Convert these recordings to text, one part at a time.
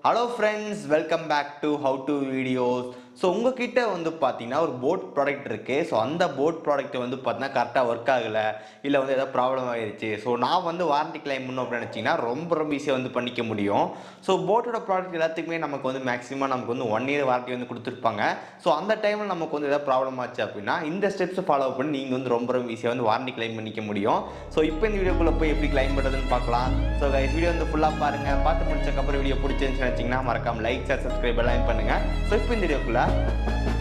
Hello friends, welcome back to how to videos. So உங்ககிட்ட வந்து பார்த்தீங்கன்னா ஒரு போட் ப்ராடக்ட் இருக்குது. ஸோ அந்த போட் ப்ராடக்ட் வந்து பார்த்தீங்கன்னா கரெக்டாக ஒர்க் ஆகலை, இல்லை வந்து ஏதாவது ப்ராப்ளம் ஆகிடுச்சு. ஸோ நான் வந்து வாரண்டி கிளைம் பண்ணணும் அப்படின்னு நினச்சிங்கன்னா ரொம்ப ஈஸியாக வந்து பண்ணிக்க முடியும். ஸோ போட்டோட ப்ராடக்ட் எல்லாத்துக்குமே நமக்கு வந்து மேக்ஸிமம் நமக்கு வந்து 1 இயர் வாரண்டி வந்து கொடுத்துருப்பாங்க. ஸோ அந்த டைமில் நமக்கு வந்து ஏதாவது ப்ராப்ளம் ஆச்சு அப்படின்னா இந்த ஸ்டெப்ஸ் ஃபாலோ பண்ணி நீங்கள் வந்து ரொம்ப ஈஸியாக வந்து வாரண்டி கிளைம் பண்ணிக்க முடியும். ஸோ இப்போ இந்த வீடியோக்குள்ளே போய் எப்படி கிளைம் பண்ணுறதுன்னு பார்க்கலாம். ஸோ வீடியோ வந்து ஃபுல்லாக பாருங்கள். பார்த்து முடிச்சக்கப்புறம் வீடியோ பிடிச்சிருந்துச்சுன்னு வச்சிங்கன்னா மறக்காம லைக், ஷேர், சப்ஸ்கிரைப் எல்லாம் பண்ணுங்கள். ஸோ இப்போ இந்த வீடியோக்குள்ளே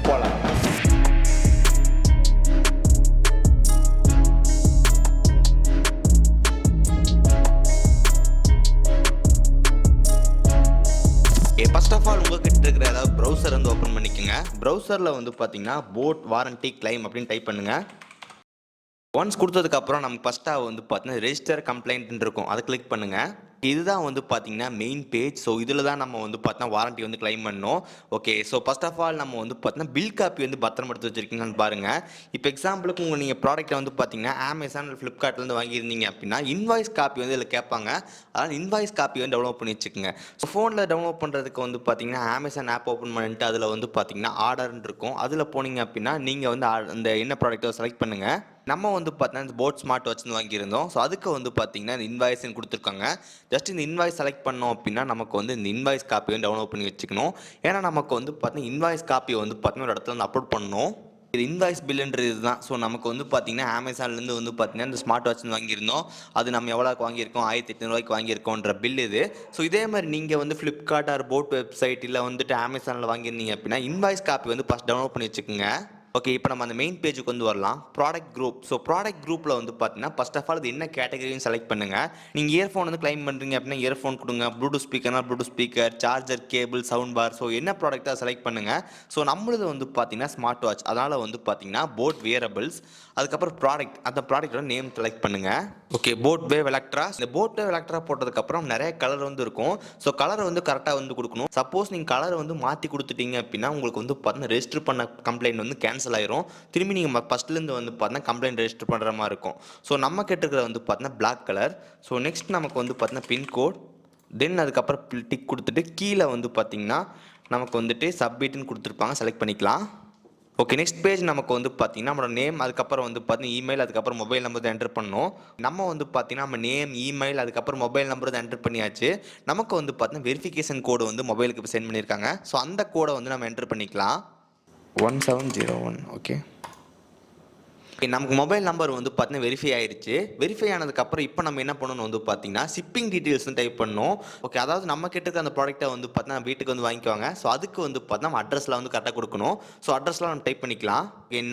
போகலாம். ஃபர்ஸ்ட் ஆஃப் ஆல் உங்ககிட்ட இருக்கிற ஏதாவது ப்ரௌசர் வந்து ஓப்பன் பண்ணிக்கோங்க. ப்ரௌசரில் வந்து பார்த்தீங்கன்னா போட் வாரண்டி கிளைம் அப்படின்னு டைப் பண்ணுங்கள். ஒன்ஸ் கொடுத்ததுக்கப்புறம் நமக்கு ஃபஸ்ட்டாக வந்து பார்த்தீங்கன்னா ரெஜிஸ்டர் கம்ப்ளைண்ட் இருக்கும், அதை கிளிக் பண்ணுங்கள். இதுதான் வந்து பார்த்தீங்கன்னா மெயின் பேஜ். ஸோ இதில் தான் நம்ம வந்து பார்த்தீங்கன்னா வாரண்டி வந்து கிளைம் பண்ணணும். Okay, so first of all நம்ம வந்து பார்த்தீங்கன்னா பில் காப்பி வந்து பத்திரம் எடுத்து வச்சிருக்கீங்கன்னு பாருங்கள். இப்போ எக்ஸாம்பிளுக்கு நீங்கள் ப்ராடக்ட்டை வந்து பார்த்தீங்கன்னா அமேசான் ஃப்ளிப்கார்ட்லேருந்து வாங்கியிருந்தீங்க அப்படின்னா இன்வாய்ஸ் காப்பி வந்து இதில் கேட்பாங்க. அதனால் இன்வாய்ஸ் காப்பி வந்து டவுன்லோட் பண்ணி வச்சுக்கோங்க. ஸோ ஃபோனில் டவுன்லோட் பண்ணுறதுக்கு வந்து பார்த்தீங்கன்னா அமேசான் ஆப் ஓப்பன் பண்ணிட்டு அதில் வந்து பார்த்தீங்கன்னா ஆர்டர்னு இருக்கும். அதில் போனீங்க அப்படின்னா நீங்கள் வந்து அந்த என்ன ப்ராடக்ட்டை செலக்ட் பண்ணுங்கள். நம்ம வந்து பார்த்தீங்கன்னா இந்த போட் ஸ்மார்ட் வாட்ச் வாங்கியிருந்தோம். ஸோ அதுக்கு வந்து பார்த்தீங்கன்னா இந்த இன்வாய்ஸ்ன்னு கொடுத்துருக்காங்க. ஜஸ்ட் இந்த இன்வாய்ஸ் செலக்ட் பண்ணோம் அப்படின்னா நமக்கு வந்து இந்த இன்வாய்ஸ் காப்பி வந்து டவுன்லோட் பண்ணி வச்சுக்கணும். ஏன்னா நமக்கு வந்து பார்த்தீங்கன்னா இன்வாய்ஸ் காப்பியை வந்து பார்த்தீங்கன்னா ஒரு இடத்துல வந்து அப்லோட் பண்ணணும். இது இன்வாய்ஸ் பில்லுன்றது இதுதான். ஸோ நமக்கு வந்து பார்த்தீங்கன்னா அமேசான்லேருந்து வந்து பார்த்தீங்கன்னா இந்த ஸ்மார்ட் வாட்ச் வாங்கியிருந்தோம். அது நம்ம எவ்வளோக்கு வாங்கியிருக்கோம், 1800 வாங்கியிருக்கோன்ற பில் இது. ஸோ இதே மாதிரி நீங்கள் வந்து ஃப்ளிப்கார்ட் ஆர் போட் வெப்சைட் இல்லை வந்துட்டு அமேசானில் வாங்கியிருந்தீங்க அப்படின்னா இன்வாய்ஸ் காப்பி வந்து ஃபஸ்ட் டவுன்லோட் பண்ணி வச்சுக்கோங்க. ஓகே, இப்போ நம்ம அந்த மெயின் பேஜுக்கு வந்து வரலாம். Product group. ஸோ ப்ராடக்ட் குரூப்பில் வந்து பார்த்தீங்கன்னா ஃபர்ஸ்ட் ஆஃப் ஆல் அது என்ன கேட்டகரின்னு செலக்ட் பண்ணுங்கள். நீங்கள் இயர்ஃபோன் வந்து கிளைம் பண்ணுறீங்க அப்படின்னா இயர்ஃபோன் கொடுங்க. ப்ளூடூத் ஸ்பீக்கர்னா Bluetooth speaker, charger, cable, sound bar. So என்ன ப்ராடக்டாக செலக்ட் பண்ணுங்கள். ஸோ நம்மளது வந்து பார்த்தீங்கன்னா ஸ்மார்ட் வாட்ச், அதனால் வந்து பார்த்தீங்கன்னா போட் வியரபிள்ஸ். அதுக்கப்புறம் ப்ராடக்ட், அந்த ப்ராடக்டோட நேம் செலக்ட் பண்ணுங்கள். Okay, boat wave Electra. இந்த போட் வேவ் எலக்ட்ரா போட்டதுக்கப்புறம் நிறைய கலர் வந்து இருக்கும். ஸோ கலரை வந்து கரெக்டாக வந்து கொடுக்கணும். சப்போஸ் நீங்கள் கலர் வந்து மாற்றி கொடுத்துட்டீங்க அப்படின்னா உங்களுக்கு வந்து பார்த்தீங்கன்னா ரெஜிஸ்டர் பண்ண கம்ப்ளைண்ட் வந்து கேன்சல் ஆயிரும். திரும்பி நீங்கள் ஃபஸ்ட்லேருந்து வந்து பார்த்தீங்கன்னா கம்ப்ளைண்ட் ரெஜிஸ்டர் பண்ணுற மாதிரி இருக்கும். ஸோ நம்ம கேட்டுருக்கிற வந்து பார்த்தீங்கன்னா பிளாக் கலர். ஸோ நெக்ஸ்ட் நமக்கு வந்து பார்த்தீங்கன்னா பின்கோட். தென் அதுக்கப்புறம் டிக் கொடுத்துட்டு கீழே வந்து பார்த்தீங்கன்னா நமக்கு வந்துட்டு சப்மிட்னு கொடுத்துருப்பாங்க, செலக்ட் பண்ணிக்கலாம். ஓகே, நெக்ஸ்ட் பேஜ் நமக்கு வந்து பார்த்தீங்கன்னா நம்மளோட நேம், அதுக்கப்புறம் வந்து பார்த்தீங்கன்னா இமெயில், அதுக்கப்புறம் மொபைல் நம்பர் தான் என்டர் பண்ணணும். நம்ம வந்து பார்த்தீங்கன்னா நம்ம நேம், இமெயில், அதுக்கப்புறம் மொபைல் நம்பர் தான் என்டர் பண்ணியாச்சு. நமக்கு வந்து பார்த்தீங்கன்னா வெரிஃபிகேஷன் கோடு வந்து மொபைலுக்கு சென்ட் பண்ணியிருக்காங்க. ஸோ அந்த கோடை வந்து நம்ம என்டர் பண்ணிக்கலாம். 1701. ஓகே, நமக்கு மொபைல் நம்பர் வந்து பார்த்தீங்கன்னா வெரிஃபை ஆயிடுச்சு. வெரிஃபை ஆனதுக்கப்புறம் இப்போ நம்ம என்ன பண்ணணும் வந்து பார்த்தீங்கன்னா ஷிப்பிங் டீட்டெயில்ஸ் டைப் பண்ணணும். ஓகே, அதாவது நம்ம கிட்ட அந்த ப்ராடக்ட்டை வந்து பார்த்தீங்கன்னா வீட்டுக்கு வந்து வாங்கிக்குவாங்க. ஸோ அதுக்கு வந்து பார்த்தீங்கன்னா நம்ம அட்ரஸில் வந்து கரெக்டாக கொடுக்கணும். ஸோ அட்ரஸ்லாம் நம்ம டைப் பண்ணிக்கலாம்.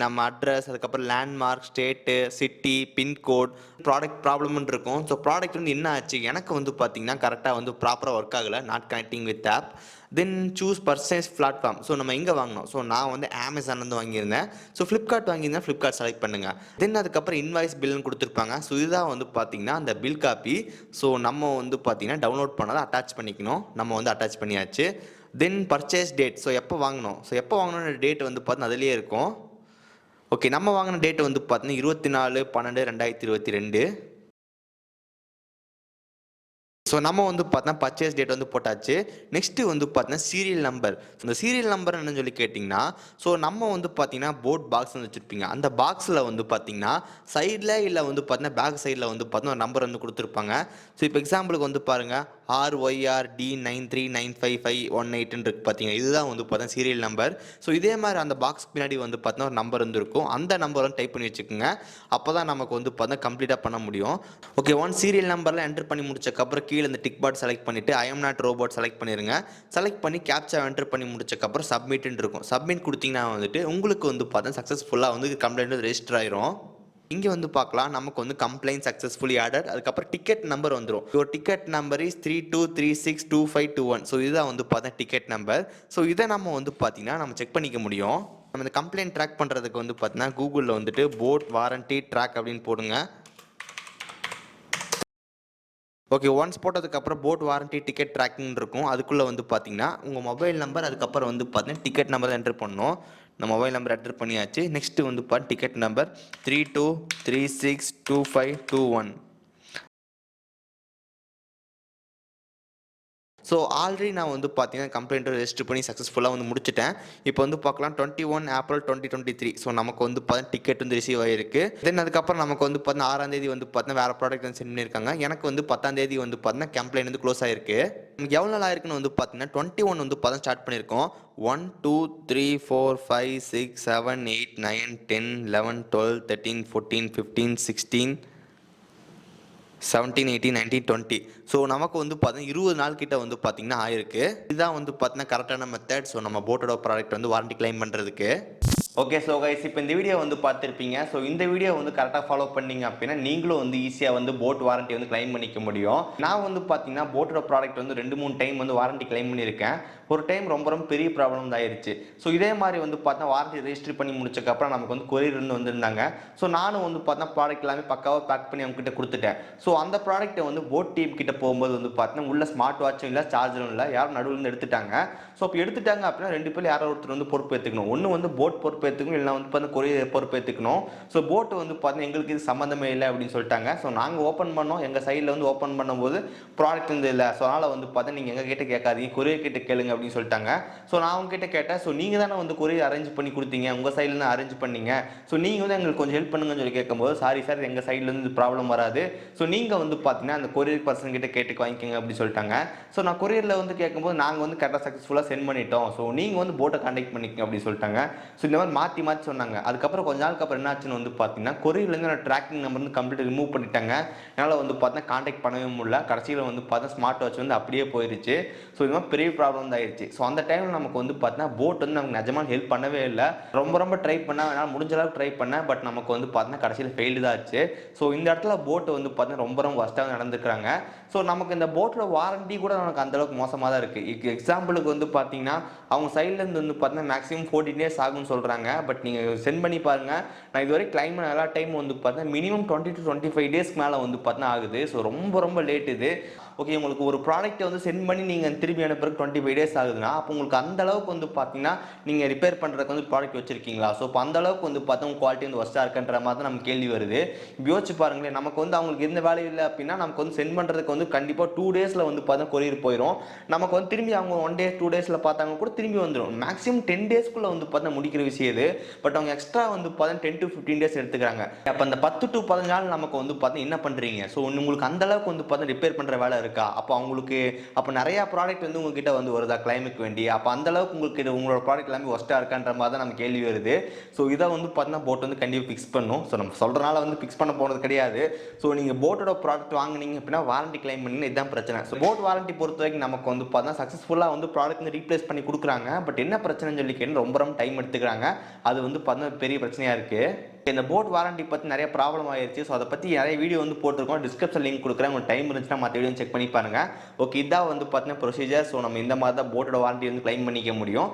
நம்ம அட்ரஸ், அதுக்கப்புறம் landmark, state, city, pincode, product ப்ராப்ளம்னு இருக்கும். ஸோ ப்ராடக்ட் வந்து என்ன ஆச்சு, எனக்கு வந்து பார்த்தீங்கன்னா கரெக்டாக வந்து ப்ராப்பராக ஒர்க் ஆகலை, not connecting with app. Then choose purchase platform. So நம்ம எங்கே வாங்கினோம். ஸோ நான் வந்து அமேசான்லேருந்து வாங்கியிருந்தேன். ஸோ ஃப்ளிப்கார்ட் வாங்கியிருந்தேன், ஃப்ளிப்கார்ட் செலக்ட் பண்ணுங்கள். தென் அதுக்கப்புறம் இன்வாய்ஸ் பில்லுன்னு கொடுத்துருப்பாங்க. ஸோ இதுதான் வந்து பார்த்தீங்கன்னா அந்த பில் காப்பி. ஸோ நம்ம வந்து பார்த்தீங்கன்னா டவுன்லோட் பண்ணதை அட்டாச் பண்ணிக்கணும். நம்ம வந்து அட்டாச் பண்ணியாச்சு. தென் பர்ச்சேஸ் டேட். ஸோ எப்போ வாங்கினோம், ஸோ எப்போ வாங்கணுன்ற டேட் வந்து பார்த்தீங்கன்னா அதிலேயே இருக்கும். ஓகே, நம்ம வாங்கின டேட் வந்து பார்த்தீங்கன்னா 24/12/2022. ஸோ நம்ம வந்து பார்த்தீங்கன்னா பர்ச்சேஸ் டேட் வந்து போட்டாச்சு. நெக்ஸ்ட்டு வந்து பார்த்தீங்கன்னா சீரியல் நம்பர். இந்த சீரியல் நம்பர் என்னன்னு சொல்லி கேட்டிங்கன்னா, ஸோ நம்ம வந்து பார்த்தீங்கன்னா போட் பாக்ஸ் வந்து வச்சுருப்பீங்க. அந்த பாக்ஸில் வந்து பார்த்தீங்கன்னா சைடில் இல்லை வந்து பார்த்தீங்கன்னா பேக் சைடில் வந்து பார்த்தீங்கன்னா ஒரு நம்பர் வந்து கொடுத்துருப்பாங்க. ஸோ இப்போ எக்ஸாம்பிளுக்கு வந்து பாருங்கள், RYRD939551 இருக்கு பார்த்தீங்க. இதுதான் வந்து பார்த்தீங்கன்னா சீரியல் நம்பர். ஸோ இதே மாதிரி அந்த பாக்ஸ் பின்னாடி வந்து பார்த்தீங்கன்னா ஒரு நம்பர் வந்துருக்கும். அந்த நம்பர் வந்து டைப் பண்ணி வச்சுக்கோங்க. அப்போ தான் நமக்கு வந்து பார்த்தீங்கன்னா கம்ப்ளீட்டாக பண்ண முடியும். ஓகே, ஒன் சீரியல் நம்பரில் என்டர் பண்ணி முடிச்சக்கப்புறம் கீழே இந்த டிக் பாட் செலக்ட் பண்ணிவிட்டு I am not robot select பண்ணிடுங்க. செலக்ட் பண்ணி கேப்சா என்டர் பண்ணி முடிச்சக்கப்புறம் சப்மிட்னு இருக்கும். சப்மிட் கொடுத்தீங்கன்னா வந்துட்டு உங்களுக்கு வந்து பார்த்தா சக்ஸஸ்ஃபுல்லாக வந்து கம்ப்ளைண்ட் ரெஜிஸ்டர் ஆயிரும். இங்கே வந்து பார்க்கலாம், நமக்கு வந்து கம்ப்ளைண்ட் சக்ஸஸ்ஃபுல்லி ஆடட். அதுக்கப்புறம் டிக்கெட் நம்பர் வந்துடும். Your ticket number is 32362521. So இதுதான் வந்து பார்த்தா டிக்கெட் நம்பர். ஸோ இதை நம்ம வந்து பார்த்தீங்கன்னா நம்ம செக் பண்ணிக்க முடியும். நம்ம இந்த கம்ப்ளைண்ட் ட்ராக் பண்ணுறதுக்கு வந்து பார்த்தீங்கன்னா கூகுளில் வந்துட்டு போட் வாரண்டி ட்ராக் அப்படின்னு போடுங்க. ஓகே, ஒன்ஸ் போட்டதுக்கப்புறம் போட் வாரண்டி டிக்கெட் ட்ராக்கிங் இருக்கும். அதுக்குள்ளே வந்து பார்த்தீங்கன்னா உங்கள் மொபைல் நம்பர், அதுக்கப்புறம் வந்து பார்த்தீங்கன்னா டிக்கெட் நம்பர் என்டர் பண்ணணும். நம்ம மொபைல் நம்பர் என்டர் பண்ணியாச்சு. நெக்ஸ்ட்டு வந்து டிக்கெட் நம்பர் 32362521. ஸோ ஆல்ரெடி நான் வந்து பார்த்தீங்கன்னா கம்ப்ளைண்ட் ரெஜிஸ்டர் பண்ணி சக்ஸஸ்ஃபுல்லாக வந்து முடிச்சிட்டேன். இப்போ வந்து பார்க்கலாம் 21 ஏப்ரல் 2023. ஸோ நமக்கு வந்து பார்த்தீங்கன்னா டிக்கெட் வந்து ரிசீவ் ஆகிருக்கு. தென் அதுக்கப்புறம் நமக்கு வந்து பார்த்தீங்கன்னா 6ஆம் தேதி வந்து பார்த்தீங்கன்னா வேறு ப்ராடக்ட் வந்து சென்ட் பண்ணியிருக்காங்க. எனக்கு வந்து 10ஆம் தேதி வந்து பார்த்தீங்கன்னா கம்ப்ளைண்ட் வந்து க்ளோஸ் ஆகிருக்கு. நமக்கு எவ்வளோ நாள் ஆயிருக்குன்னு வந்து பார்த்தீங்கன்னா 21 வந்து பார்த்தா ஸ்டார்ட் பண்ணியிருக்கோம். 1 2 3 4 5 6 7 8 9 10 11 12 13 14 15 16 17 18 19 20. ஸோ நமக்கு வந்து பார்த்தீங்கன்னா 20 நாள் கிட்ட வந்து பார்த்தீங்கன்னா ஆயிருக்கு. இதுதான் வந்து பார்த்தீங்கன்னா கரெக்டான மெத்தட். ஸோ நம்ம போட்டோட ப்ராடக்ட் வந்து வாரண்டி கிளைம் பண்ணுறதுக்கு. ஓகே ஸோ கைஸ், இப்போ இந்த வீடியோ வந்து பார்த்துருப்பீங்க. ஸோ இந்த வீடியோ வந்து கரெக்டாக ஃபாலோ பண்ணீங்க அப்படின்னா நீங்களும் வந்து ஈஸியாக வந்து போட் வாரண்டி வந்து கிளைம் பண்ணிக்க முடியும். நான் வந்து பார்த்தீங்கன்னா போட்டோட ப்ராடக்ட் வந்து 2-3 டைம் வந்து வாரண்டி கிளைம் பண்ணியிருக்கேன். ஒரு டைம் ரொம்ப ரொம்ப பெரிய ப்ராப்ளம் ஆயிருச்சு. ஸோ இதே மாதிரி வந்து பார்த்தா வாரண்டி ரெஜிஸ்டர் பண்ணி முடிச்சக்கப்புறம் நமக்கு வந்து கொரியர் இருந்து வந்திருந்தாங்க. ஸோ நானும் வந்து பார்த்தா ப்ராடக்ட் எல்லாமே பக்காவாக பேக் பண்ணி அவங்க கிட்ட கொடுத்துட்டேன். ஸோ அந்த ப்ராடக்ட்டை வந்து போட் டீம் கிட்ட போகும்போது வந்து பார்த்தீங்கன்னா உள்ள ஸ்மார்ட் வாட்சும் இல்லை, சார்ஜரும் இல்லை, யாரும் நடுவில் இருந்து எடுத்துட்டாங்க. ஸோ அப்போ எடுத்துட்டாங்க அப்படின்னா 2 பேர் யாரோ ஒருத்தர் வந்து பொறுப்பு ஏற்றுக்கணும். ஒன்று வந்து போட் பொறுப்பு ஏற்றுக்கணும், இல்லைனா வந்து பார்த்தா கொரியர் பொறுப்பு ஏற்றுக்கணும். ஸோ போட்டு வந்து பார்த்தீங்கன்னா எங்களுக்கு இது சம்மந்தமே இல்லை அப்படின்னு சொல்லிட்டாங்க. ஸோ நாங்கள் ஓப்பன் பண்ணோம், எங்கள் சைடில் வந்து ஓப்பன் பண்ணும்போது ப்ராடக்ட் வந்து இல்லை. ஸோ அதனால் வந்து பார்த்தா நீங்கள் எங்கள் கிட்ட கேட்காதீங்க, கொரியர் கிட்ட கேளுங்க அப்படின்னு சொல்லிட்டாங்க. ஸோ நான் அவங்க கிட்ட கேட்டேன், ஸோ நீங்கள் தானே வந்து கொரியர் அரேஞ்ச் பண்ணி கொடுத்தீங்க, உங்கள் சைட்லேருந்து அரேஞ்ச் பண்ணீங்க, ஸோ நீங்கள் வந்து எங்களுக்கு கொஞ்சம் ஹெல்ப் பண்ணுங்கன்னு சொல்லி கேட்கும்போது, சாரி சார் எங்கள் சைட்லேருந்து ப்ராப்ளம் வராது, ஸோ நீங்கள் வந்து பார்த்தீங்கன்னா அந்த கொரியர் பர்சன் கிட்ட கேட்டு வாங்கிக்கோங்க அப்படின்னு சொல்லிட்டாங்க. ஸோ நான் கொரியரில் வந்து கேட்கும்போது நாங்கள் வந்து கரெக்டாக சக்ஸஸ்ஃபுல்லாக சென்ட் பண்ணிட்டோம், ஸோ நீங்கள் வந்து போட்டை கான்டாக்ட் பண்ணிக்கங்க அப்படின்னு சொல்லிட்டாங்க. ஸோ இந்த மாதிரி மாற்றி மாற்றி சொன்னாங்க. அதுக்கப்புறம் கொஞ்ச நாளுக்கு அப்புறம் என்னாச்சுன்னு வந்து பார்த்தீங்கன்னா கொரியர்லேருந்து நான் ட்ராக்கிங் நம்பர் வந்து கம்ப்ளீட் ரிமூவ் பண்ணிட்டாங்க. என்னால் வந்து பார்த்தீங்கன்னா கான்டாக்ட் பண்ணவே முடியல. கடைசியில் வந்து பார்த்தா ஸ்மார்ட் வாட்ச் வந்து அப்படியே போயிருச்சு. ஸோ இது மாதிரி பெரிய ப்ராப்ளம் தான் ஆயிடுச்சு. ஸோ அந்த டைமில் நமக்கு வந்து பார்த்தீங்கன்னா போட் வந்து நமக்கு நிஜமாக ஹெல்ப் பண்ணவே இல்லை. ரொம்ப ரொம்ப ட்ரை பண்ணேன், என்னால் முடிஞ்ச அளவுக்கு ட்ரை பண்ணேன். பட் நமக்கு வந்து பார்த்தீங்கன்னா கடைசியில் ஃபெயில்டு தான் ஆச்சு. ஸோ இந்த இடத்துல போட்டு வந்து பார்த்தீங்கன்னா ரொம்ப ரொம்ப ஒஸ்ட்டாக நடந்துக்கிறாங்க. ஸோ நமக்கு இந்த போட்டோட வாரண்டி கூட நமக்கு அந்தளவுக்கு மோசமாக தான் இருக்குது. எக்ஸாம்பிளுக்கு வந்து பார்த்தீங்கன்னா அவங்க சைட்லேருந்து வந்து பார்த்தீங்கன்னா மேக்ஸிமம் 14 days ஆகும்னு சொல்கிறாங்க. பட் நீங்கள் சென்ட் பண்ணி பாருங்கள், நான் இதுவரை கிளைம் பண்ண எல்லா டைம் வந்து பார்த்தீங்கன்னா மினிமம் 20 to 25 days மேலே வந்து பார்த்தீங்கன்னா ஆகுது. ஸோ ரொம்ப ரொம்ப லேட் இது. ஓகே, உங்களுக்கு ஒரு ப்ராடக்ட்டை வந்து சென்ட் பண்ணி நீங்கள் திரும்பி அனுப்புறதுக்கு 25 days ஆகுதுன்னா அப்போ உங்களுக்கு அந்த அளவுக்கு வந்து பார்த்தீங்கன்னா நீங்கள் ரிப்பேர் பண்ணுறதுக்கு வந்து ப்ராடக்ட் வச்சிருக்கீங்களா? ஸோ இப்போ அந்த அளவுக்கு வந்து பார்த்தா உங்கள் குவாலிட்டி வந்து ஒஸ்ட்டாக இருக்குன்ற மாதிரி தான் நமக்கு கேள்வி வருது. இப்போ யோசிச்சு பாருங்களேன், நமக்கு வந்து அவங்களுக்கு எந்த வேலையும் இல்லை அப்படின்னா நமக்கு வந்து சென்ட் பண்ணுறதுக்கு வந்து கண்டிப்பாக 2 days வந்து பார்த்தா கொரியர் போயிடும். நமக்கு வந்து திரும்பி அவங்க 1 day 2 days பார்த்தாங்க கூட திரும்பி வந்துடும். மேக்ஸிமம் 10 days வந்து பார்த்தா முடிக்கிற விஷயம் இது. பட் அவங்க எக்ஸ்ட்ரா வந்து பார்த்தா 10 to 15 days எடுத்துக்கிறாங்க. அப்போ அந்த 10 to 15 நாள் நமக்கு வந்து பார்த்தா என்ன பண்ணுறீங்க? ஸோ உங்களுக்கு அந்த அளவுக்கு வந்து பார்த்தா ரிப்பேர் பண்ணுற வேலை இருக்கா? அப்போ அவங்களுக்கு அப்போ நிறையா ப்ராடக்ட் வந்து உங்ககிட்ட வந்து வருதா கிளைமுக்கு வேண்டி? அப்போ அந்த அளவுக்கு உங்களுக்கு உங்களோட ப்ராடக்ட் எல்லாமே ஒஸ்ட்டாக இருக்கான்ற மாதிரி தான் நம்ம கேள்வி வருது. ஸோ இதை வந்து பார்த்தீங்கன்னா போட் வந்து கண்டிப்பாக ஃபிக்ஸ் பண்ணும். ஸோ நம்ம சொல்கிறனால வந்து ஃபிக்ஸ் பண்ண போனது கிடையாது. ஸோ நீங்கள் போட்டோட ப்ராடக்ட் வாங்கினீங்க அப்படின்னா வாரண்டி கிளைம் பண்ணி இதுதான் பிரச்சனை. ஸோ போட் வாரண்டி பொறுத்த வரைக்கும் நமக்கு வந்து பார்த்தா சக்ஸஸ்ஃபுல்லாக வந்து ப்ராடக்ட் வந்து ரீப்ளேஸ் பண்ணி கொடுக்குறாங்க. பட் என்ன பிரச்சனைன்னு சொல்லி கேட்டு ரொம்ப ரொம்ப டைம் எடுத்துக்கிறாங்க. அது வந்து பார்த்தா பெரிய பிரச்சனையாக இருக்குது. இந்த போட் வாரண்டி பற்றி நிறைய ப்ராப்ளம் ஆயிடுச்சு. ஸோ அதை பற்றி நிறைய வீடியோ வந்து போட்டிருக்கோம். டிஸ்கிரிப்ஷன் லிங்க் கொடுக்குறேன், உங்களுக்கு டைம் இருந்துச்சுன்னா மற்ற வீடியோ செக் பண்ணி பாருங்கள். ஓகே, இதான் வந்து பார்த்தீங்கன்னா ப்ரொசீஜர். ஸோ நம்ம இந்த மாதிரி தான் போட்டோட வாரண்டி வந்து கிளைம் பண்ணிக்க முடியும்.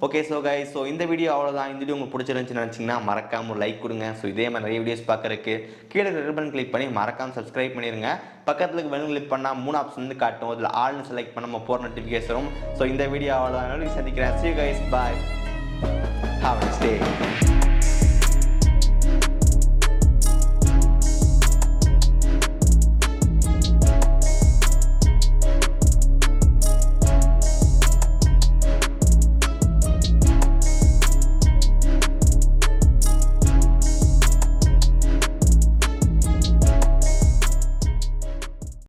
ஓகே ஸோ கைஸ், ஸோ இந்த வீடியோ அவ்வளோதான். இந்த வீடியோ உங்களுக்கு பிடிச்சிருந்துச்சுன்னு நினச்சிங்கன்னா மறக்காமல் ஒரு லைக் கொடுங்க. ஸோ இதே மாதிரி நிறைய வீடியோஸ் பார்க்குறதுக்கு கீழே ரெட் பட்டன் கிளிக் பண்ணி மறக்காமல் சப்ஸ்கிரைப் பண்ணிடுங்க. பக்கத்தில் பெல் கிளிக் பண்ணால் 3 ஆப்ஷன் வந்து காட்டும். அதில் ஆல்னு செலக்ட் பண்ண நம்ம போகிற நோட்டிஃபிகேஷன் வரும். ஸோ இந்த வீடியோ அவ்வளோதான். சந்திக்கிறேன். See you guys. Bye. Have a nice day.